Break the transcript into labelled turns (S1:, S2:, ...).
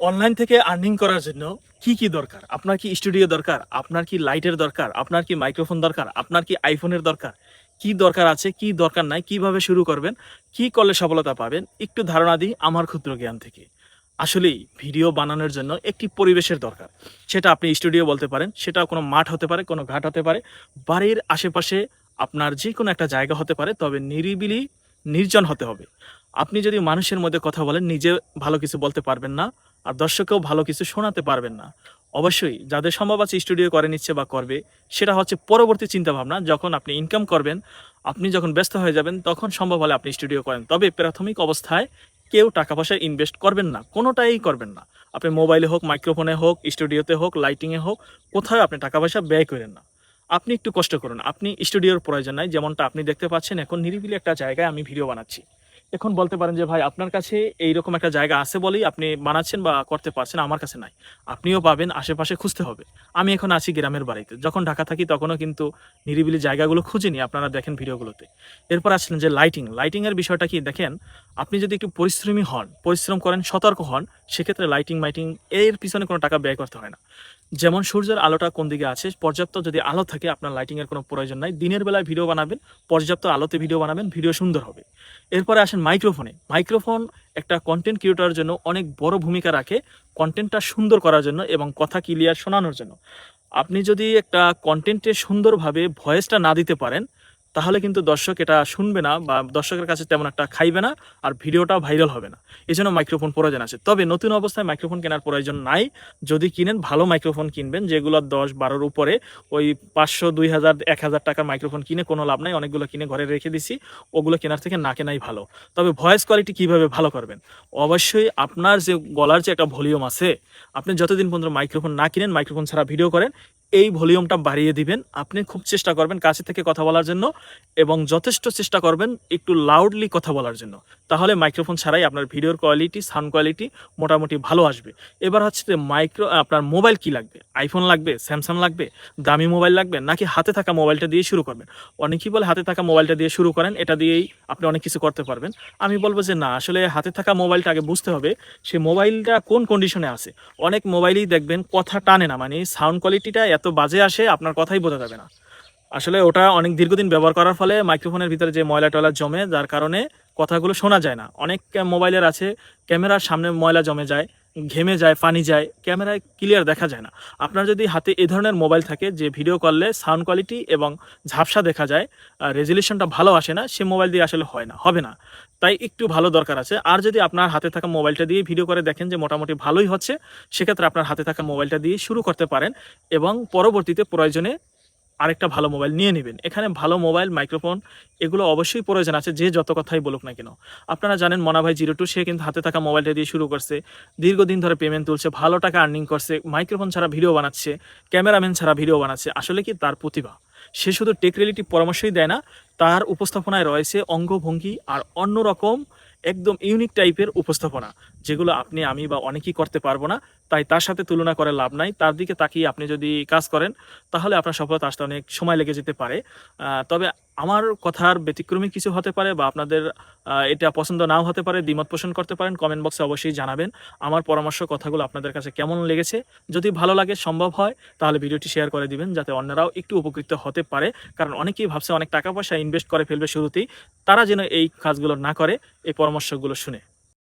S1: Online থেকে earning করার জন্য কি দরকার? আপনার কি স্টুডিও দরকার? আপনার কি লাইটের দরকার? আপনার কি মাইক্রোফোন দরকার? আপনার কি আইফোনের দরকার? কি দরকার আছে, কি দরকার নাই, কিভাবে শুরু করবেন, কি করলে সফলতা পাবেন? একটু ধারণা দিই আমার ক্ষুদ্র জ্ঞান থেকে। আসলেই ভিডিও বানানোর জন্য একটি পরিবেশের দরকার। সেটা আপনি স্টুডিও বলতে পারেন, সেটা কোনো মাঠ হতে পারে, কোনো ঘাট হতে পারে, বাড়ির আশেপাশে আপনার যেকোনো একটা জায়গা হতে পারে, তবে নিরিবিলি, নির্জন হতে হবে। আপনি যদি মানুষের মধ্যে কথা বলেন, নিজে ভালো কিছু বলতে পারবেন না, আর দর্শককেও ভালো কিছু শোনাতে পারবেন না। অবশ্যই যাদের সম্ভব আছে স্টুডিও করে নিচ্ছে বা করবে, সেটা হচ্ছে পরবর্তী চিন্তাভাবনা। যখন আপনি ইনকাম করবেন, আপনি যখন ব্যস্ত হয়ে যাবেন, তখন সম্ভব হলে আপনি স্টুডিও করেন। তবে প্রাথমিক অবস্থায় কেউ টাকা পয়সা ইনভেস্ট করবেন না, কোনোটাই করবেন না। আপনি মোবাইলে হোক, মাইক্রোফোনে হোক, স্টুডিওতে হোক, লাইটিংয়ে হোক, কোথাও আপনি টাকা পয়সা ব্যয় করেন না। আপনি একটু কষ্ট করুন। আপনি স্টুডিওর প্রয়োজন নাই। যেমনটা আপনি দেখতে পাচ্ছেন, এখন নিরিবিলি একটা জায়গায় আমি ভিডিও বানাচ্ছি। এখন বলতে পারেন যে ভাই, আপনার কাছে এইরকম একটা জায়গা আছে বলেই আপনি বানাচ্ছেন বা করতে পারছেন, আমার কাছে নাই। আপনিও পাবেন, আশেপাশে খুঁজতে হবে। আমি এখন আছি গ্রামের বাড়িতে, যখন ঢাকা থাকি তখনও কিন্তু নিরিবিলি জায়গাগুলো খুঁজিনি, আপনারা দেখেন ভিডিওগুলোতে। এরপর আসলেন যে লাইটিংয়ের বিষয়টা কি দেখেন, আপনি যদি একটু পরিশ্রমী হন, পরিশ্রম করেন, সতর্ক হন, সেক্ষেত্রে লাইটিং মাইটিং এর পিছনে কোনো টাকা ব্যয় করতে হয় না। যেমন সূর্যের আলোটা কোন দিকে আছে, পর্যাপ্ত যদি আলো থাকে, আপনার লাইটিংয়ের কোনো প্রয়োজন নাই। দিনের বেলায় ভিডিও বানাবেন, পর্যাপ্ত আলোতে ভিডিও বানাবেন, ভিডিও সুন্দর হবে। এরপরে আসেন মাইক্রোফোনে। মাইক্রোফোন একটা কন্টেন্ট ক্রিয়েটরের জন্য অনেক বড় ভূমিকা রাখে, কন্টেন্টটা সুন্দর করার জন্য এবং কথা ক্লিয়ার শোনানোর জন্য। আপনি যদি একটা কন্টেন্টে সুন্দরভাবে ভয়েসটা না দিতে পারেন, তাহলে কিন্তু দর্শক এটা শুনবে না বা দর্শকের কাছে তেমন একটা খাইবে না, আর ভিডিওটাও ভাইরাল হবে না। এজন্য মাইক্রোফোন প্রয়োজন আছে। তবে নতুন অবস্থায় মাইক্রোফোন কেনার প্রয়োজন নাই। যদি কিনেন, ভালো মাইক্রোফোন কিনবেন, যেগুলো 10-12 উপরে। ওই 500, 2000, 1000 টাকার মাইক্রোফোন কিনে কোনো লাভ নাই। অনেকগুলো কিনে ঘরে রেখে দিছি। ওগুলো কেনার থেকে না কেনাই ভালো। তবে ভয়েস কোয়ালিটি কিভাবে ভালো করবেন? অবশ্যই আপনার যে গলার যে একটা ভলিউম আছে, আপনি যতদিন পর্যন্ত মাইক্রোফোন না কিনেন, মাইক্রোফোন ছাড়া ভিডিও করেন, এই ভলিউমটা বাড়িয়ে দিবেন। আপনি খুব চেষ্টা করবেন কাছে থেকে কথা বলার জন্য, এবং যথেষ্ট চেষ্টা করবেন একটু লাউডলি কথা বলার জন্য। তাহলে মাইক্রোফোন ছাড়াই আপনার ভিডিওর কোয়ালিটি, সাউন্ড কোয়ালিটি মোটামুটি ভালো আসবে। এবার হচ্ছে যে আপনার মোবাইল কি লাগবে? আইফোন লাগবে, স্যামসাং লাগবে, দামি মোবাইল লাগবে, নাকি হাতে থাকা মোবাইলটা দিয়ে শুরু করবেন? অনেকেই বলে হাতে থাকা মোবাইলটা দিয়ে শুরু করেন, এটা দিয়েই আপনি অনেক কিছু করতে পারবেন। আমি বলবো যে না, আসলে হাতে থাকা মোবাইলটা আগে বুঝতে হবে সে মোবাইলটা কোন কন্ডিশনে আছে। অনেক মোবাইলেই দেখবেন কথা টানে না, মানে সাউন্ড কোয়ালিটিটা এত বাজে আসে, আপনার কথাই বোঝা যাবে না। আসলে ওটা অনেক দীর্ঘদিন ব্যবহার করার ফলে মাইক্রোফোনের ভিতরে যে ময়লা টয়লা জমে, যার কারণে কথাগুলো শোনা যায় না। অনেক মোবাইলের আছে ক্যামেরার সামনে ময়লা জমে যায়, ঘেমে যায়, পানি যায়, ক্যামেরায় ক্লিয়ার দেখা যায় না। আপনার যদি হাতে এ ধরনের মোবাইল থাকে যে ভিডিও করলে সাউন্ড কোয়ালিটি এবং ঝাপসা দেখা যায়, রেজলিউশনটা ভালো আসে না, সে মোবাইল দিয়ে আসলে হয় না, হবে না। তাই একটু ভালো দরকার আছে। আর যদি আপনার হাতে থাকা মোবাইলটা দিয়ে ভিডিও করে দেখেন যে মোটামুটি ভালোই হচ্ছে, সেক্ষেত্রে আপনার হাতে থাকা মোবাইলটা দিয়ে শুরু করতে পারেন, এবং পরবর্তীতে প্রয়োজনে আরেকটা ভালো মোবাইল নিয়ে নেবেন। এখানে ভালো মোবাইল, মাইক্রোফোন এগুলো অবশ্যই প্রয়োজন আছে, যে যত কথাই বলুক না কেন। আপনারা জানেন মনা ভাই 02, সে কিন্তু হাতে থাকা মোবাইলটা দিয়ে শুরু করছে, দীর্ঘদিন ধরে পেমেন্ট তুলছে, ভালো টাকা আর্নিং করছে, মাইক্রোফোন ছাড়া ভিডিও বানাচ্ছে, ক্যামেরাম্যান ছাড়া ভিডিও বানাচ্ছে। আসলে কি তার প্রতিভা। সে শুধু টেক রিলেটিভ পরামর্শই দেয় না, তার উপস্থাপনায় রয়েছে অঙ্গভঙ্গি আর অন্যরকম একদম ইউনিক টাইপের উপস্থাপনা, যেগুলো আপনি, আমি বা অনেকেই করতে পারবো না। তাই তার সাথে তুলনা করে লাভ নাই। তার দিকে তাকিয়ে আপনি যদি কাজ করেন, তাহলে আপনার সফলতা আসতে অনেক সময় লেগে যেতে পারে। তবে আমার কথার ব্যতিক্রমী কিছু হতে পারে, বা আপনাদের এটা পছন্দ নাও হতে পারে, দ্বিমত পোষণ করতে পারেন। কমেন্ট বক্সে অবশ্যই জানাবেন আমার পরামর্শ কথাগুলো আপনাদের কাছে কেমন লেগেছে। যদি ভালো লাগে, সম্ভব হয়, তাহলে ভিডিওটি শেয়ার করে দিবেন, যাতে অন্যরাও একটু উপকৃত হতে পারে। কারণ অনেকেই ভাবছে অনেক টাকা পয়সা ইনভেস্ট করে ফেলবে শুরুতেই, তারা যেন এই কাজগুলো না করে, এই পরামর্শগুলো শুনে।